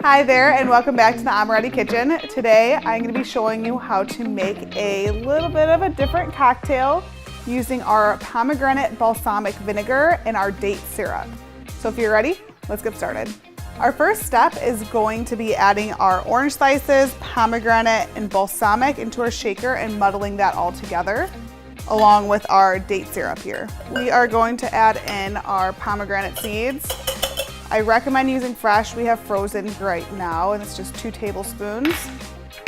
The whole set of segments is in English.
Hi there and welcome back to the Amoretti kitchen. Today I'm going to be showing you how to make a little bit of a different cocktail using our pomegranate balsamic vinegar and our date syrup. So if you're ready, let's get started. Our first step is going to be adding our orange slices, pomegranate, and balsamic into our shaker and muddling that all together along with our date syrup here. We are going to add in our pomegranate seeds. I recommend using fresh. We have frozen right now and it's just 2 tablespoons.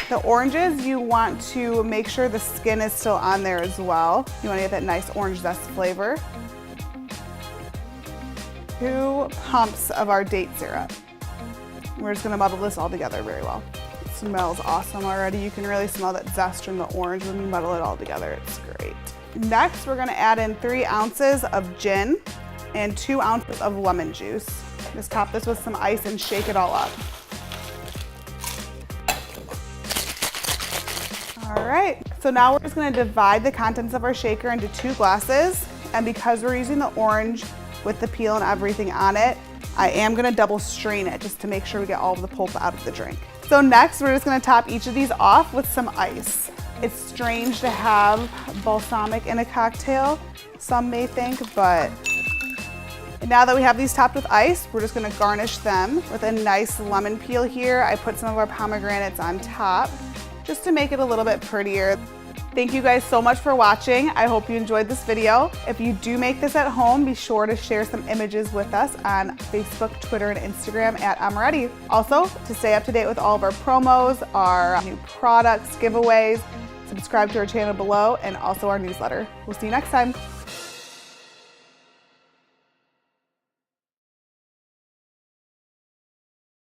The oranges, you want to make sure the skin is still on there as well. You want to get that nice orange zest flavor. 2 pumps of our date syrup. We're just going to muddle this all together very well. It smells awesome already. You can really smell that zest from the orange when you muddle it all together. It's great. Next, we're going to add in 3 ounces of gin and 2 ounces of lemon juice. Just top this with some ice and shake it all up. All right, so now we're just going to divide the contents of our shaker into 2 glasses. And because we're using the orange with the peel and everything on it, I am going to double strain it just to make sure we get all of the pulp out of the drink. So next, we're just going to top each of these off with some ice. It's strange to have balsamic in a cocktail, some may think, but now that we have these topped with ice, we're just going to garnish them with a nice lemon peel here. I put some of our pomegranates on top just to make it a little bit prettier. Thank you guys so much for watching. I hope you enjoyed this video. If you do make this at home, be sure to share some images with us on Facebook, Twitter, and Instagram at Amoretti. Also, to stay up to date with all of our promos, our new products, giveaways, subscribe to our channel below, and also our newsletter. We'll see you next time.